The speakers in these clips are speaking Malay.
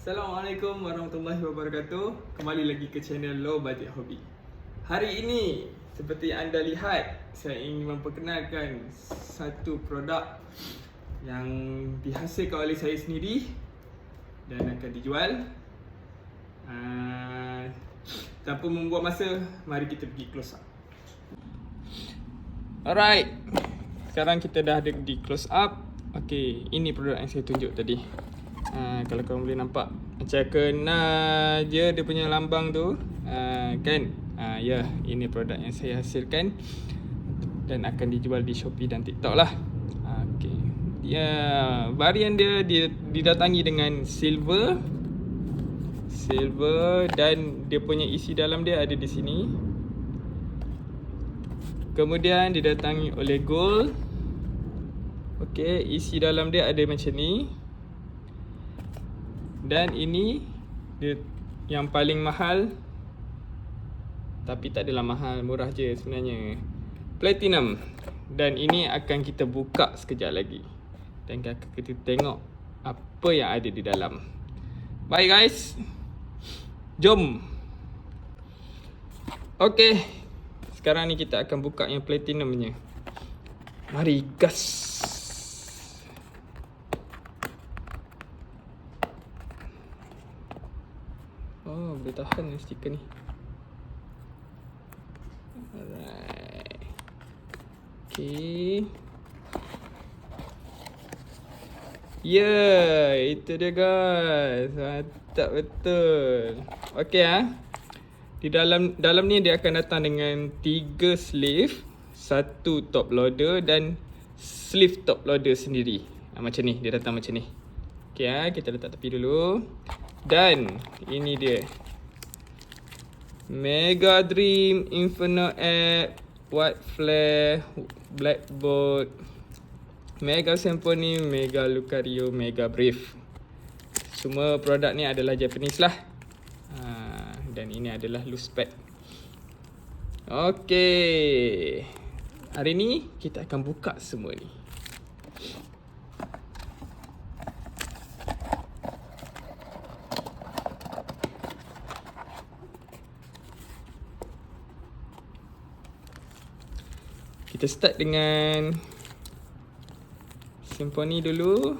Assalamualaikum warahmatullahi wabarakatuh. Kembali lagi ke channel Low Budget Hobby. Hari ini, seperti anda lihat, saya ingin memperkenalkan satu produk yang dihasilkan oleh saya sendiri dan akan dijual. Tanpa membuang masa, mari kita pergi close up. Alright, sekarang kita dah ada di close up. Okay, ini produk yang saya tunjuk tadi. Kalau korang boleh nampak, macam kena je dia punya lambang tu, kan? Ya, ini produk yang saya hasilkan dan akan dijual di Shopee dan TikTok lah. Okay. Varian dia didatangi dengan silver dan dia punya isi dalam dia ada di sini. Kemudian didatangi oleh gold. Okay, isi dalam dia ada macam ni. Dan ini dia yang paling mahal, tapi tak adalah mahal, murah je sebenarnya, platinum. Dan ini akan kita buka sekejap lagi dan kita tengok apa yang ada di dalam. Baik guys, jom. Okay, sekarang ni kita akan buka yang platinumnya. Mari gas. Oh, boleh tahan stiker ni. Alright. Okay. Ya, itu dia guys. Mantap betul. Okay di dalam ni dia akan datang dengan 3 sleeve, 1 top loader dan sleeve top loader sendiri. Macam ni, dia datang macam ni. Okay kita letak tepi dulu. Dan ini dia, Mega Dream, Inferno App, White Flare, Blackboard, Mega Symphony, Mega Lucario, Mega Brief. Semua produk ni adalah Japanese lah. Dan ini adalah loose pack. Okay, hari ni kita akan buka semua ni. Kita start dengan Symphony dulu.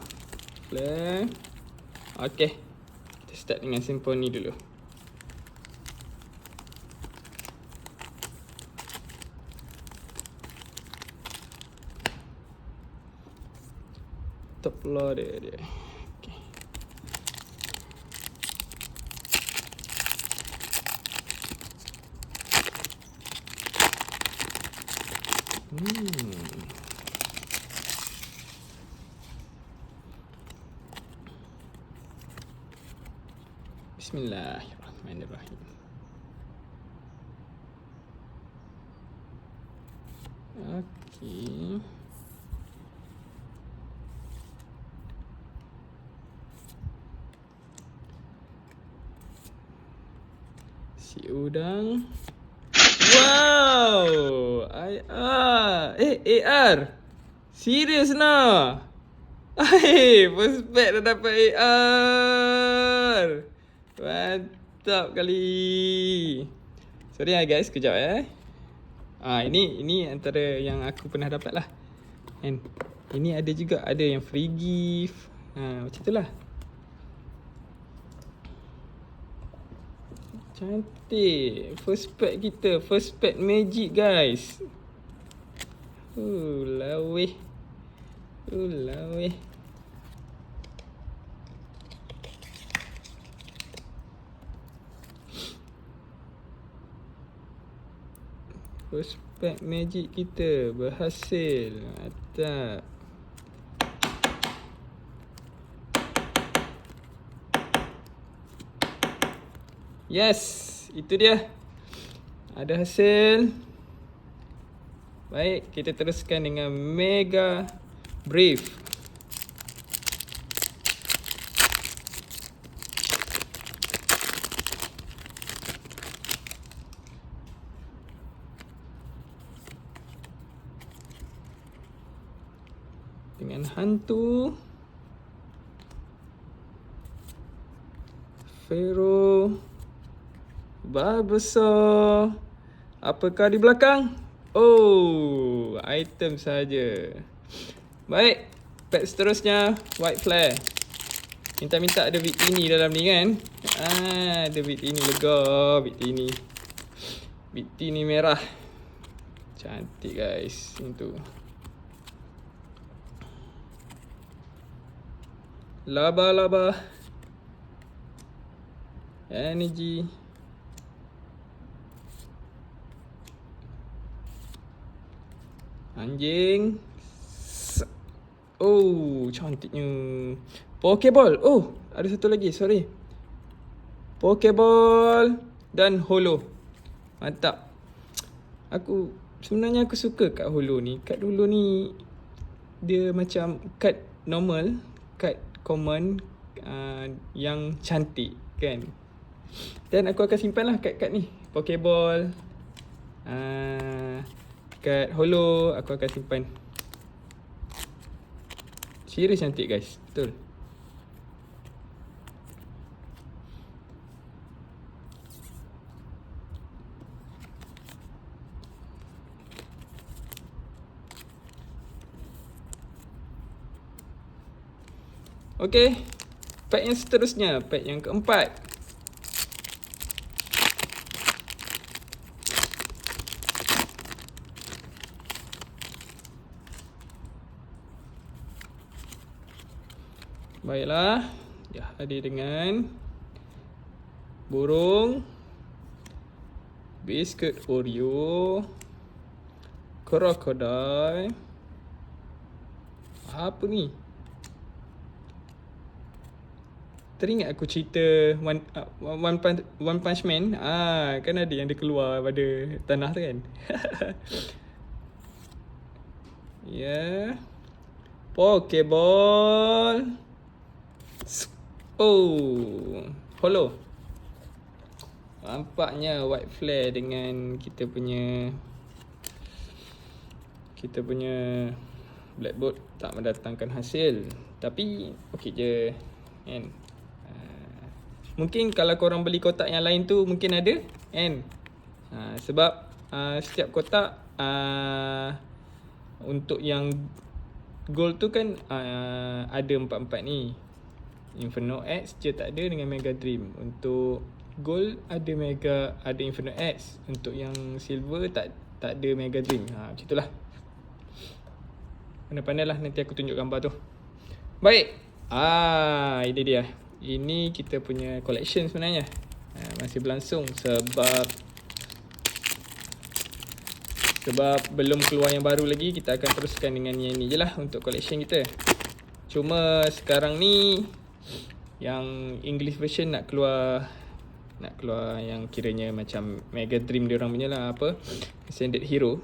Flare. Okay, kita start dengan Symphony dulu. Top loader dia. Okay. Bismillahirrahmanirrahim. Okey. Si udang. Wow! AR. Serius nah. First pack dah dapat AR. Mantap kali. Sorry guys, kejap ini antara yang aku pernah dapat lah. And ini ada juga, ada yang free gift. Macam tu lah. Cantik. First pack kita, first pack magic guys. Laweh. First pack magic kita berhasil. Mantap. Yes, itu dia. Ada hasil. Baik, kita teruskan dengan Mega Brief. Dengan hantu. Vero. Bulbasaur. Apakah di belakang? Oh, item saja. Baik, pack seterusnya White Flare. Minta-minta ada Victini dalam ni kan? Ada Victini, lega Victini. Victini merah. Cantik guys. Itu. Laba-laba. Energy. Anjing. Oh, cantiknya. Pokeball. Oh, ada satu lagi. Sorry. Pokeball dan Holo. Mantap. Sebenarnya aku suka kad Holo ni. Kad Holo ni dia macam kad normal, kad common yang cantik kan. Dan aku akan simpan lah kad-kad ni. Pokeball, kad Holo aku akan simpan. Serius cantik guys. Betul. Okey. Pack yang seterusnya, pack yang keempat. Baiklah. Ya, hadir dengan burung, biskut Oreo, krokodil. Apa ni? Teringat aku cerita One Punch Man. Kan ada yang dia keluar pada tanah tu kan. Ya. Pokeball. Oh, Holo. Nampaknya White Flare dengan kita punya Blackboard tak mendatangkan hasil. Tapi okey je kan. Mungkin kalau korang beli kotak yang lain tu mungkin ada kan. Sebab setiap kotak untuk yang gold tu kan ada 4-4 ni. Inferno X je tak ada dengan Mega Dream. Untuk gold ada Inferno X. Untuk yang silver tak ada Mega Dream. Macam itulah. Pandai-pandai lah nanti aku tunjuk gambar tu. Baik. Ini dia. Ini kita punya collection sebenarnya. Masih berlangsung sebab belum keluar yang baru lagi. Kita akan teruskan dengan yang ni je lah untuk collection kita. Cuma sekarang ni yang English version nak keluar yang kiranya macam Mega Dream diorang punya lah. Ascended Hero.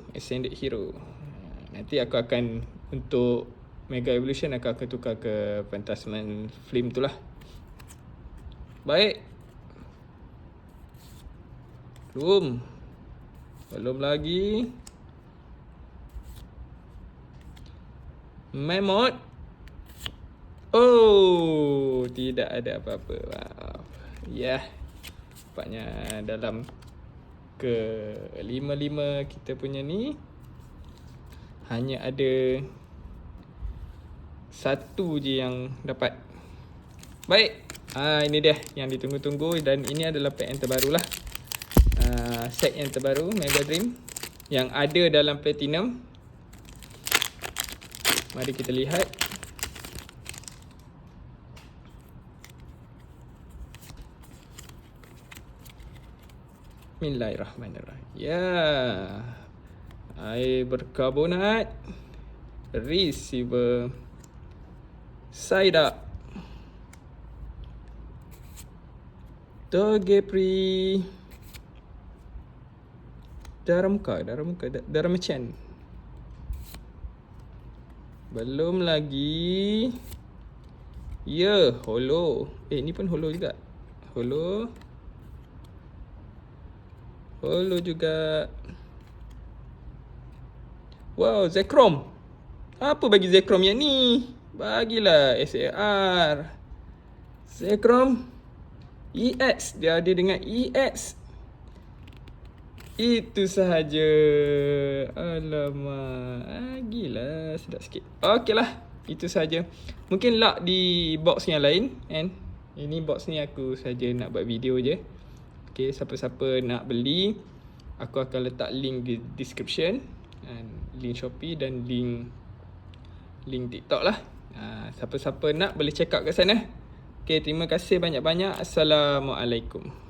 Nanti aku akan untuk Mega Evolution aku akan tukar ke Phantasmal Flame tu lah. Baik. Belum lagi. Mammoth. Oh, tidak ada apa-apa. Wow. Ya. Nampaknya dalam ke-5 kita punya ni hanya ada satu je yang dapat. Baik. Ini dia yang ditunggu-tunggu dan ini adalah pack yang terbaru lah. Set yang terbaru Mega Dream yang ada dalam Platinum. Mari kita lihat. Bismillahirrahmanirrahim. Ya. Air berkarbonat. Receiver. Psyduck. Togepi. Darumachan. Belum lagi. Ya, Holo. Ni pun Holo juga. Holo juga. Wow, Zekrom. Apa bagi Zekrom yang ni? Bagilah SAR. Zekrom. EX. Dia ada dengan EX. Itu sahaja. Alamak. Gila. Sedap sikit. Okey lah. Itu sahaja. Mungkin lock di box yang lain. And ini box ni aku saja nak buat video je. Okay, siapa-siapa nak beli, aku akan letak link di description. Link Shopee dan link TikTok lah. Siapa-siapa nak boleh check out kat sana. Okay, terima kasih banyak-banyak. Assalamualaikum.